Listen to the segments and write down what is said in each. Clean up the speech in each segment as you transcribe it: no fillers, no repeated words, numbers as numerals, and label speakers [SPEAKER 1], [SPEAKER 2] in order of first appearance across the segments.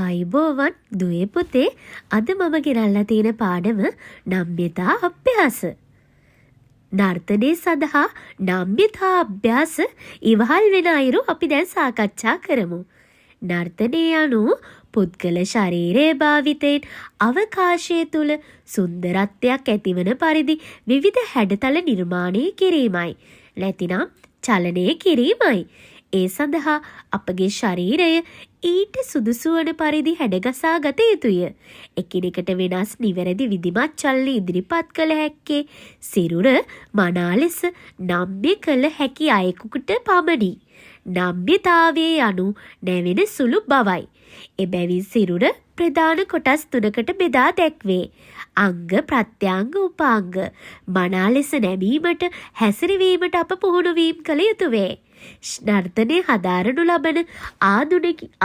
[SPEAKER 1] ආයුබෝවන් දුවේ පුතේ අද මම ගෙනල්ලා තියෙන පාඩම නම්‍යතා අභ්‍යාස. නර්තනය සඳහා නම්‍යතා අභ්‍යාස ඉවහල් වෙන අයුරු අපි දැන් සාකච්ඡා කරමු. නර්තනය යනු පුද්ගල ශරීරයේ භාවිතයෙන් අවකාශය තුල සුන්දරත්වයක් ඇතිවන පරිදි විවිධ හැඩතල නිර්මාණය කිරීමයි. නැතිනම් චලනය කිරීමයි. ඒ සඳහා අපගේ ශරීරය ඊට සුදුසු වන පරිදි හැඩගසා ගත යුතුය. එකිනෙකට වෙනස් නිවැරදි විධිමත් චලන ඉදිරිපත් කළ හැක්කේ සිරුර මනා ලෙස නම්‍ය කළ හැකි අයෙකුට පමණි. නම්‍යතාවයේ යනු නැවෙන සුළු බවයි. එබැවින් සිරුර ප්‍රධාන කොටස් තුනකට බෙදා දැක්වේ. අංග ප්‍රත්‍යංග උපාංග. මනා ලෙස නැමීමට හැසිරවීමට අප පුහුණු වීම කළ යුතු වේ. නර්තනය හදාරනු ලබන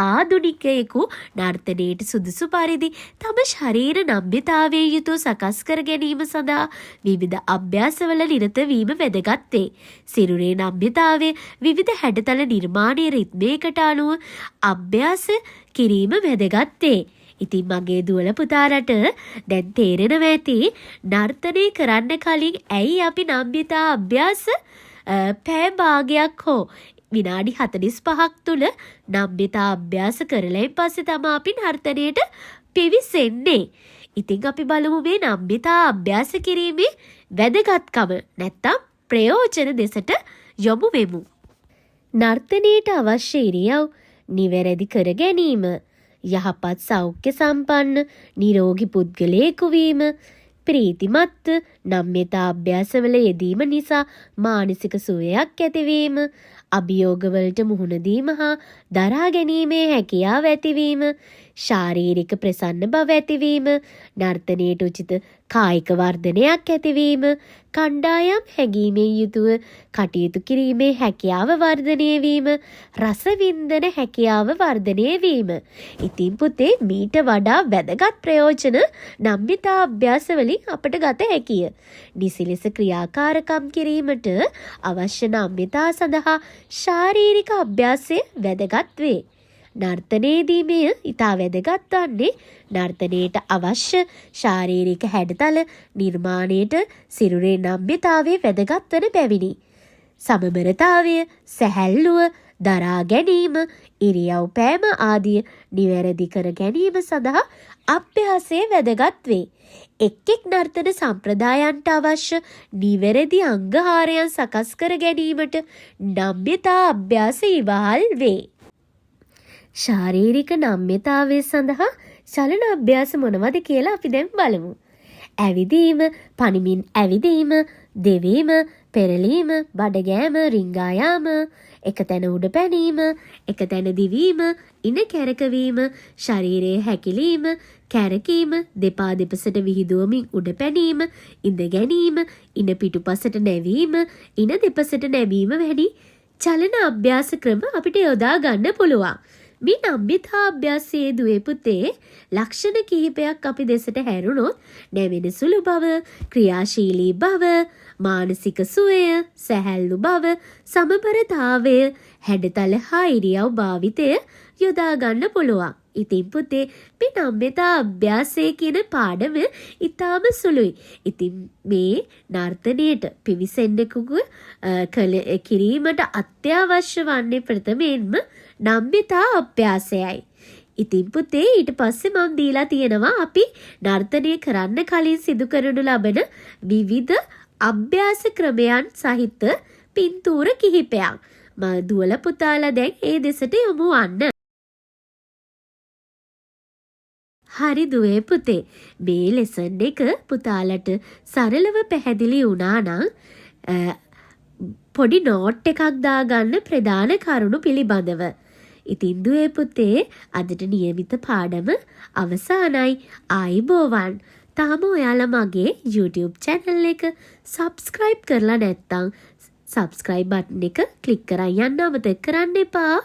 [SPEAKER 1] ආධුනිකයෙකු නර්තනයට සුදුසු පරිදි තම ශරීර නම්‍යතාවයෙන් යුතුව සකස් කර ගැනීම සඳහා විවිධ අභ්‍යාසවල නිරත වීම වැදගත් වේ. සිරුරේ නම්‍යතාවය විවිධ හැඩතල නිර්මාණයේ රිද්මයකට අනුව අභ්‍යාස කිරීම වැදගත් වේ. ඉතින් මගේ දුවල පුතාලට දැන් තේරෙනවා ඇති නර්තනය කරන්න කලින් ඇයි අපි නම්‍යතා අභ්‍යාස පැය භාගයක් හෝ විනාඩි 45ක් තුල නම්‍යතා අභ්‍යාස කරලයින් පස්සේ තමයි අපි නර්තනයට පිවිසෙන්නේ. ඉතින් අපි බලමු මේ නම්‍යතා අභ්‍යාස කිරීමේ වැදගත්කම නැත්තම් ප්‍රයෝජන දෙසට යොමු වෙමු. නර්තනයට අවශ්‍ය ඉරියව් නිවැරදි කර ගැනීම, යහපත් සෞඛ්‍ය සම්පන්න නිරෝගී පුද්ගලයෙකු වීම, ප්‍රීතිමත් නම්‍යතා අභ්‍යාසවල යෙදීම නිසා මානසික සුවයක් ඇතිවීම, අභියෝගවලට මුහුණ දීම හා දරා ගැනීමේ හැකියාව ඇතිවීම, ශාරීරික ප්‍රසන්න බව ඇතිවීම, නර්තනයට උචිත කායික වර්ධනයක් ඇතිවීම, කණ්ඩායම් හැඟීමෙන් යුතුව කටයුතු කිරීමේ හැකියාව වර්ධනය වීම, රසවින්දන හැකියාව වර්ධනය වීම. ඉතින් පුතේ මීට වඩා වැදගත් ප්‍රයෝජන නම්‍යතා අභ්‍යාස වලින් අපට ගත හැකිය. නිසි ලෙස ක්‍රියාකාරකම් කිරීමට අවශ්‍ය නම්‍යතා සඳහා ශාරීරික අභ්‍යාසය වැදගත් වේ. නර්තනයේදී මෙය ඉතා වැදගත් වන්නේ නර්තනයට අවශ්‍ය ශාරීරික හැඩතල නිර්මාණයට සිරුරේ නම්‍යතාවයේ වැදගත් වන බැවිනි. සමබරතාවය, සැහැල්ලුව, දරා ගැනීම, ඉරියව් පෑම ආදිය නිවැරදි කර ගැනීම සඳහා අභ්‍යාසය වැදගත් වේ. එක් නර්තන සම්ප්‍රදායන්ට අවශ්‍ය නිවැරදි අංගහාරයන් සකස් කර ගැනීමට නම්‍යතා අභ්‍යාස ඉවහල් වේ. ශාරීරික නම්‍යතාවය සඳහා චලන අභ්‍යාස මොනවද කියලා අපි දැන් බලමු. ඇවිදීම, පනිමින් ඇවිදීම, දෙවීම, පෙරලීම, බඩගෑම, රිංගා යාම, එක තැන උඩ පැනීම, එක තැන දිවීම, ඉන කැරකවීම, ශරීරයේ හැකිලීම, කැරකීම, දෙපා දෙපසට විහිදුවමින් උඩ පැනීම, ඉඳ ගැනීම, ඉන පිටුපසට නැවීම, ඉන දෙපසට නැවීම වැනි චලන අභ්‍යාස ක්‍රම අපිට යොදා ගන්න පුළුවන්. මේ නම්‍යතා අභ්‍යාසයේ දුවේ පුතේ ලක්ෂණ කිහිපයක් අපි දෙසට හැරුණොත් නැවෙන සුළු බව, ක්‍රියාශීලී බව, මානසික සුවය, සැහැල්ලු බව, සමබරතාවය, හැඩතල හා ඉරියව් භාවිතය යොදා ගන්න පුළුවන්. ඉතින් පුතේ මේ නම්‍යතා අභ්‍යාසය කියන පාඩම ඉතාම සුළුයි. ඉතින් මේ නර්තනයට පිවිසෙන්නෙකුගේ කිරීමට අත්‍යවශ්‍ය වන්නේ ප්‍රථමයෙන්ම නම්‍යතා අභ්‍යාසයයි. ඉතින් පුතේ ඊට පස්සේ මම දීලා තියෙනවා අපි නර්තනය කරන්න කලින් සිදු කරනු ලබන විවිධ අභ්‍යාස ක්‍රමයන් සහිත පින්තූර කිහිපයක්. මම දුවල පුතාලා දැන් ඒ දෙසට යොමු වන්න. හරි දුවේ පුතේ මේ ලෙසන් එක පුතාලට සරලව පැහැදිලි වුණා නම් පොඩි නෝට් එකක් දාගන්න ප්‍රධාන කරුණු පිළිබඳව. ඉතින් දුවේ පුතේ අදට නියමිත පාඩම අවසానයි. ආයුබෝවන්. තාම ඔයාලා මගේ YouTube channel එක subscribe කරලා නැත්නම් subscribe button එක click කරන් යන්න අමතක කරන්න එපා.